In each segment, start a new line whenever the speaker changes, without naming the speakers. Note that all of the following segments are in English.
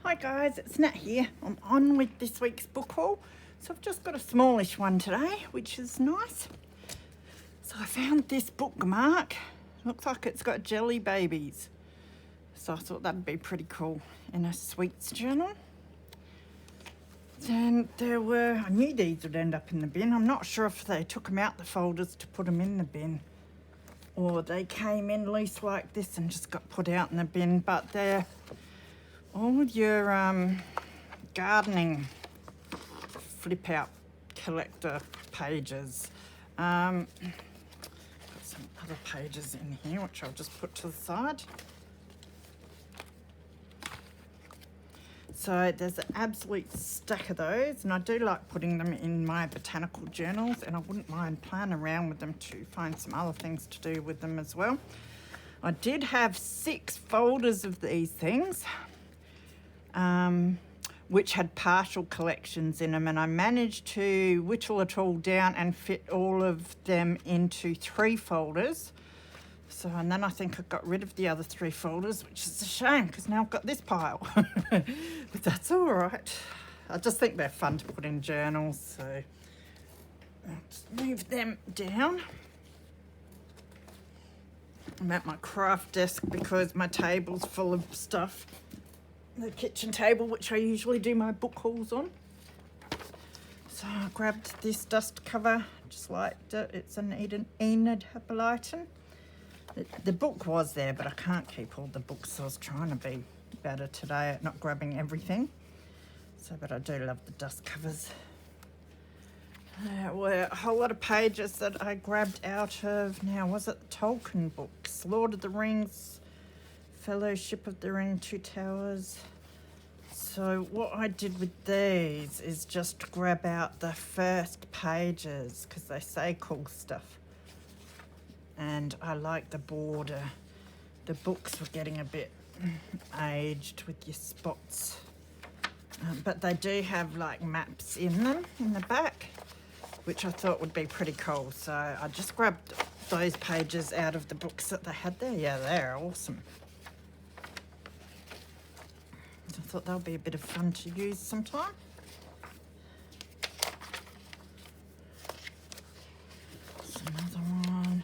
Hi guys, it's Nat here. I'm on with this week's book haul. So I've just got a smallish one today, which is nice. So I found this bookmark. Looks like it's got jelly babies. So I thought that'd be pretty cool in a sweets journal. Then there were, I knew these would end up in the bin. I'm not sure if they took them out the folders to put them in the bin, or they came in loose like this and just got put out in the bin, but they're all your gardening flip out collector pages. Got some other pages in here which I'll just put to the side. So there's an absolute stack of those, and I do like putting them in my botanical journals, and I wouldn't mind playing around with them to find some other things to do with them as well. I did have 6 folders of these things, which had partial collections in them, and I managed to whittle it all down and fit all of them into 3 folders. So, and then I think I got rid of the other 3 folders, which is a shame because now I've got this pile. But that's all right. I just think they're fun to put in journals, so I'll just move them down. I'm at my craft desk because my table's full of stuff. The kitchen table, which I usually do my book hauls on. So I grabbed this dust cover, just liked it. It's an Enid Hippolyton. The book was there, but I can't keep all the books, so I was trying to be better today at not grabbing everything. So, but I do love the dust covers. There were a whole lot of pages that I grabbed out of, now was it the Tolkien books? Lord of the Rings, Fellowship of the Ring, Two Towers. So what I did with these is just grab out the first pages because they say cool stuff. And I like the border. The books were getting a bit aged with your spots. But they do have like maps in them in the back, which I thought would be pretty cool. So I just grabbed those pages out of the books that they had there. Yeah, they're awesome. So I thought that would be a bit of fun to use sometime. There's another one.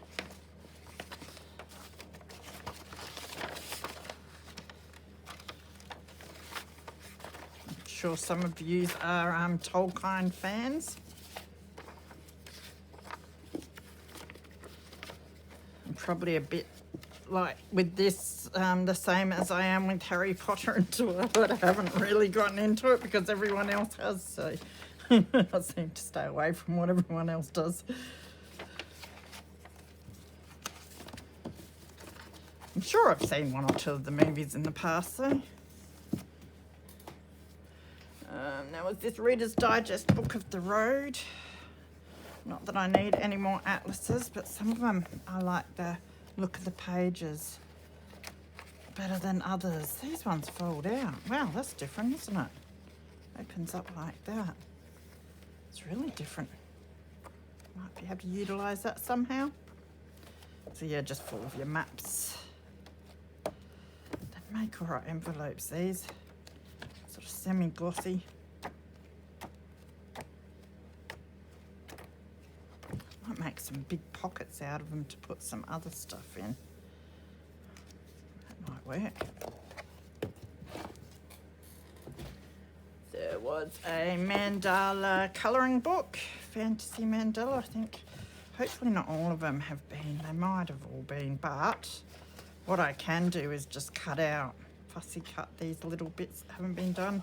I'm sure some of you are Tolkien fans. I'm probably a bit like with this, the same as I am with Harry Potter and Twilight. I haven't really gotten into it because everyone else has, so I seem to stay away from what everyone else does. I'm sure I've seen 1 or 2 of the movies in the past, though. There was this Reader's Digest book of the road. Not that I need any more atlases, but some of them I like the look of the pages better than others. These ones fold out. Wow, that's different, isn't it? Opens up like that. It's really different. Might be able to utilise that somehow. So yeah, just full of your maps. They make all right envelopes, these. Sort of semi-glossy. Might make some big pockets out of them to put some other stuff in. That might work. There was a mandala colouring book, fantasy mandala, I think. Hopefully not all of them have been. They might have all been, but what I can do is just cut out, fussy cut these little bits that haven't been done,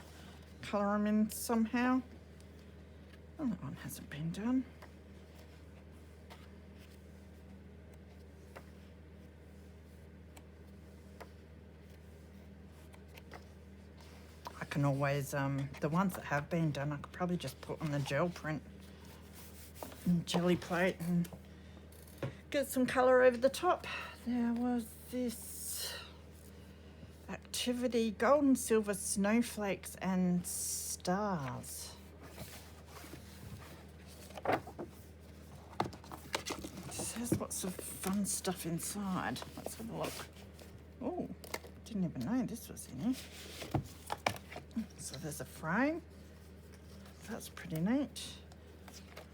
colour them in somehow. Oh, that one hasn't been done. I can always, the ones that have been done, I could probably just put on the gel print and jelly plate and get some colour over the top. There was this activity, gold and silver snowflakes and stars. It says lots of fun stuff inside. Let's have a look. Oh, didn't even know this was in here. there's a frame. That's pretty neat.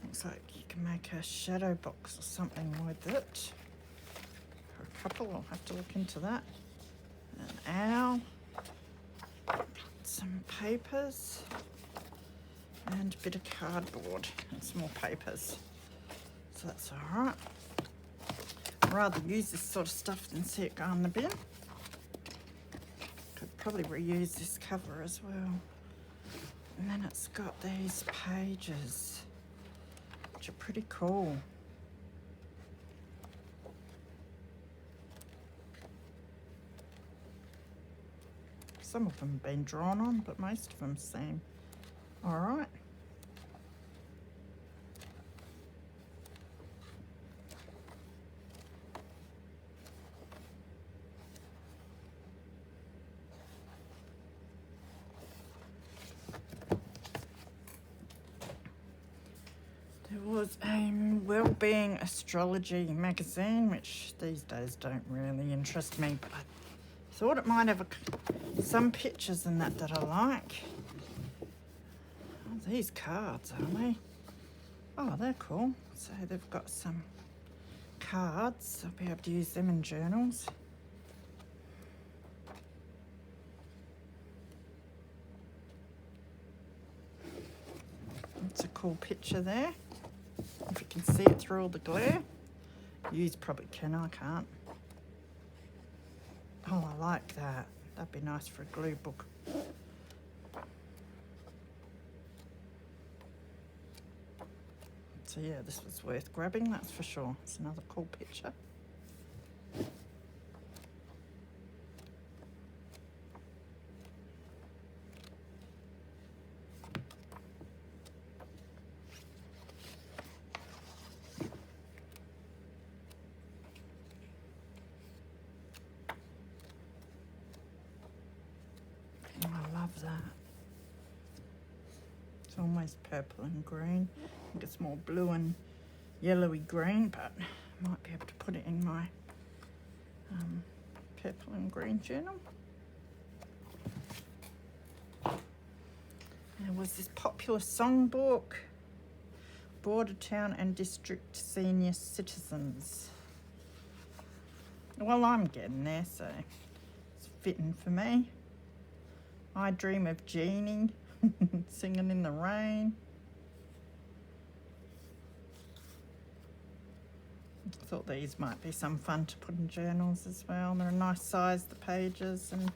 Looks like you can make a shadow box or something with it. For a couple, I'll have to look into that. An owl. Some papers. And a bit of cardboard and some more papers. So that's alright. I'd rather use this sort of stuff than see it go in the bin. Could probably reuse this cover as well. And then it's got these pages, which are pretty cool. Some of them have been drawn on, but most of them seem alright. There was a Wellbeing Astrology magazine, which these days don't really interest me, but I thought it might have some pictures in that I like. Oh, these cards, are they? Oh, they're cool. So they've got some cards. I'll be able to use them in journals. That's a cool picture there. If you can see it through all the glare. You probably can, I can't. Oh, I like that. That'd be nice for a glue book. So yeah, this was worth grabbing, that's for sure. It's another cool picture. That. It's almost purple and green. I think it's more blue and yellowy green, but I might be able to put it in my purple and green journal. There was this popular songbook, Border Town and District Senior Citizens. Well, I'm getting there, so it's fitting for me. I Dream of Jeannie, Singing in the Rain. I thought these might be some fun to put in journals as well. They're a nice size, the pages, and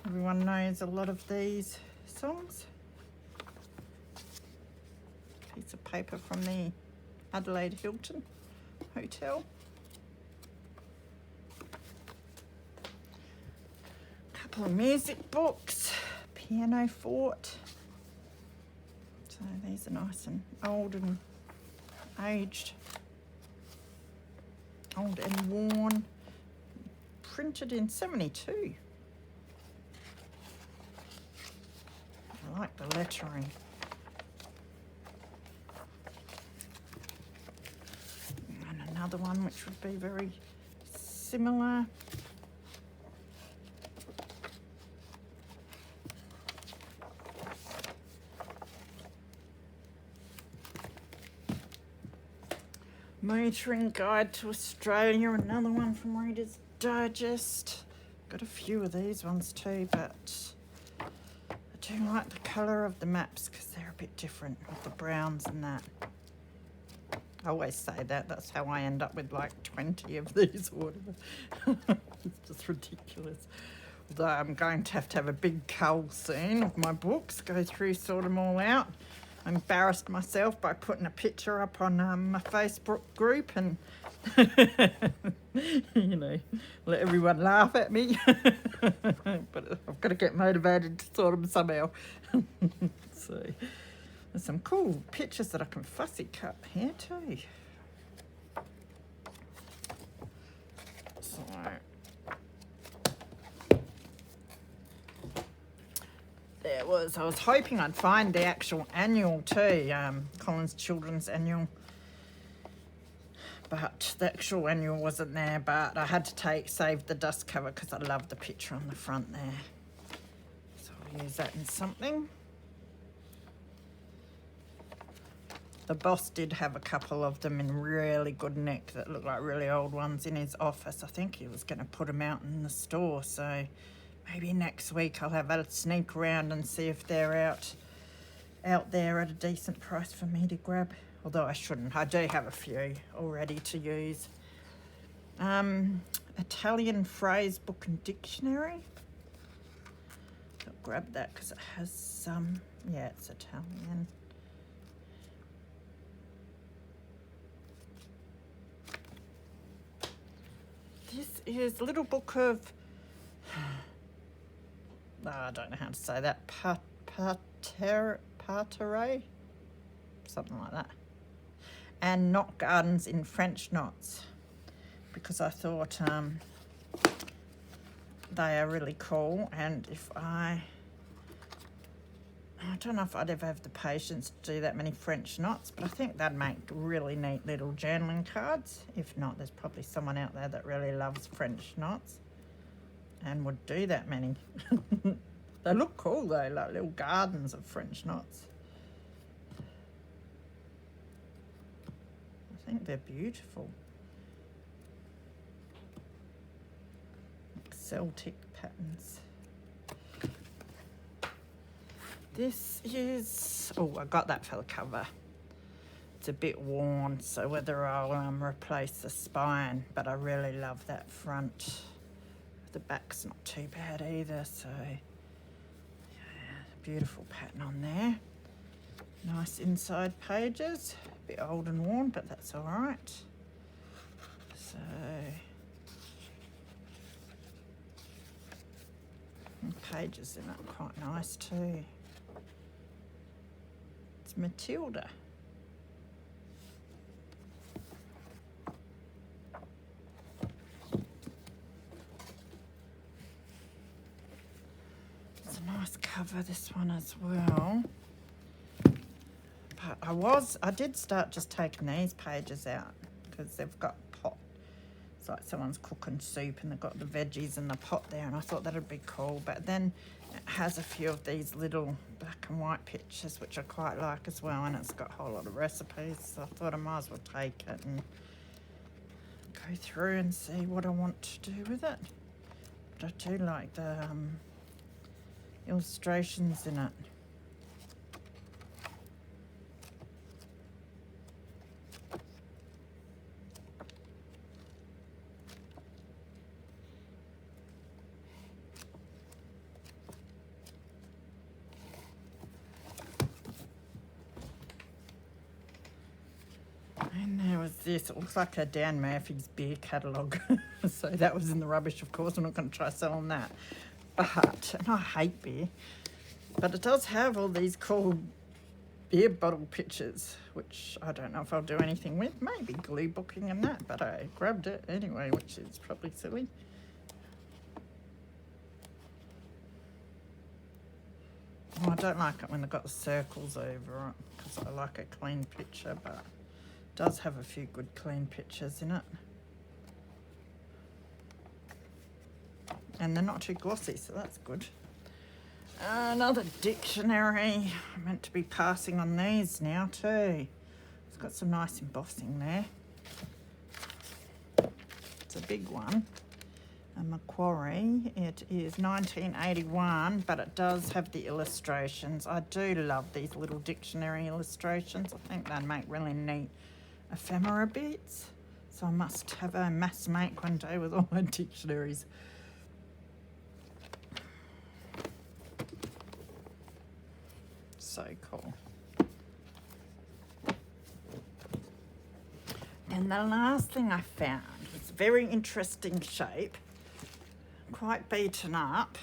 everyone knows a lot of these songs. Piece of paper from the Adelaide Hilton Hotel. Couple of music books, Piano Fort. So these are nice and old and aged, old and worn. Printed in 72. I like the lettering. And another one which would be very similar. Motoring Guide to Australia, another one from Reader's Digest. Got a few of these ones too, but I do like the colour of the maps because they're a bit different with the browns and that. I always say that, that's how I end up with like 20 of these or whatever. It's just ridiculous. Although I'm going to have a big cull soon of my books, go through, sort them all out. I embarrassed myself by putting a picture up on my Facebook group and, you know, let everyone laugh at me. But I've got to get motivated to sort them somehow. So there's some cool pictures that I can fussy cut here too. So I was hoping I'd find the actual annual too, Collins Children's Annual, but the actual annual wasn't there, but I had to save the dust cover because I love the picture on the front there. So I'll use that in something. The boss did have a couple of them in really good nick that looked like really old ones in his office. I think he was going to put them out in the store, so maybe next week I'll have a sneak around and see if they're out there at a decent price for me to grab. Although I shouldn't. I do have a few already to use. Italian phrase book and dictionary. I'll grab that because it has some. Yeah, it's Italian. This is a little book of, I don't know how to say that, parterre, something like that. And knot gardens in French knots, because I thought they are really cool. And if I don't know if I'd ever have the patience to do that many French knots, but I think that'd make really neat little journaling cards. If not, there's probably someone out there that really loves French knots and would do that many. They look cool though, like little gardens of French knots. I think they're beautiful. Celtic patterns. This is, oh, I got that for the cover. It's a bit worn, so whether I'll replace the spine, but I really love that front. The back's not too bad either, so yeah, beautiful pattern on there. Nice inside pages, a bit old and worn, but that's all right. So, and pages in it quite nice too. Matilda. It's a nice cover, this one as well. But I did start just taking these pages out because they've got pot. It's like someone's cooking soup and they've got the veggies in the pot there, and I thought that'd be cool. But then it has a few of these little black and white pictures, which I quite like as well, and it's got a whole lot of recipes, so I thought I might as well take it and go through and see what I want to do with it. But I do like the illustrations in it. And there was this, it looks like a Dan Murphy's beer catalogue. So that was in the rubbish, of course. I'm not going to try selling that. But, and I hate beer, but it does have all these cool beer bottle pictures, which I don't know if I'll do anything with. Maybe glue booking and that, but I grabbed it anyway, which is probably silly. Oh, I don't like it when they've got the circles over it, because I like a clean picture, but it does have a few good clean pictures in it. And they're not too glossy, so that's good. Another dictionary. I'm meant to be passing on these now too. It's got some nice embossing there. It's a big one. A Macquarie. It is 1981, but it does have the illustrations. I do love these little dictionary illustrations. I think they make really neat ephemera bits. So I must have a mass make one day with all my dictionaries. So cool. And the last thing I found was a very interesting shape, quite beaten up.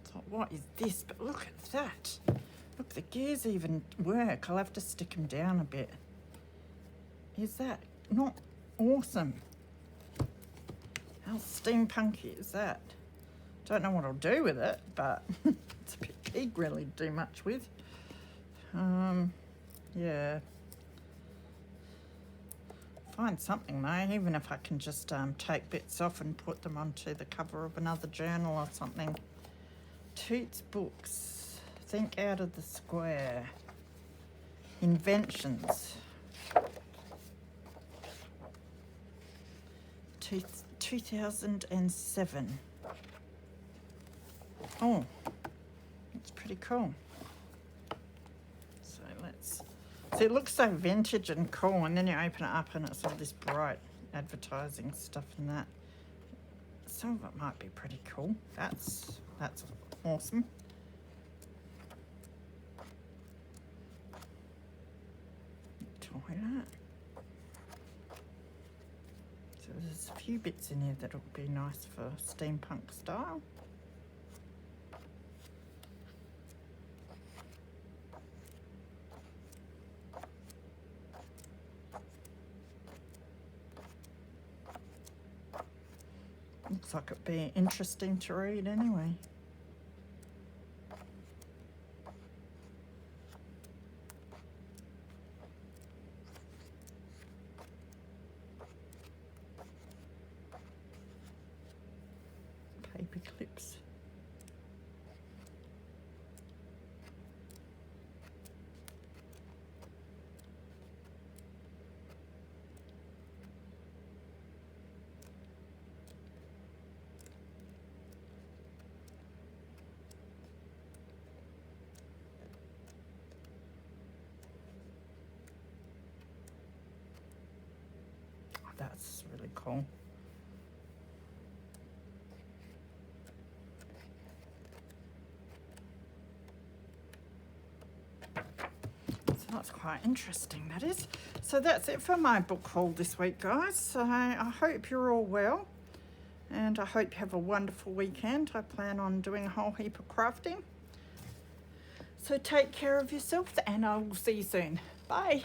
Thought, what is this? But look at that. Look, the gears even work. I'll have to stick them down a bit. Is that not awesome? How steampunky is that? Don't know what I'll do with it, but it's a bit big really to do much with. Yeah. Find something though, even if I can just take bits off and put them onto the cover of another journal or something. Toots Books. Think out of the square. Inventions. 2007. Oh, it's pretty cool. So let's, so it looks so vintage and cool, and then you open it up and it's all this bright advertising stuff and that. Some of it might be pretty cool. That's awesome. Toilet. So there's a few bits in here that would be nice for steampunk style. Looks like it'd be interesting to read anyway. Paper clips. That's really cool. So that's quite interesting, that is. So that's it for my book haul this week, guys. So I hope you're all well, and I hope you have a wonderful weekend. I plan on doing a whole heap of crafting. So take care of yourselves, and I will see you soon. Bye.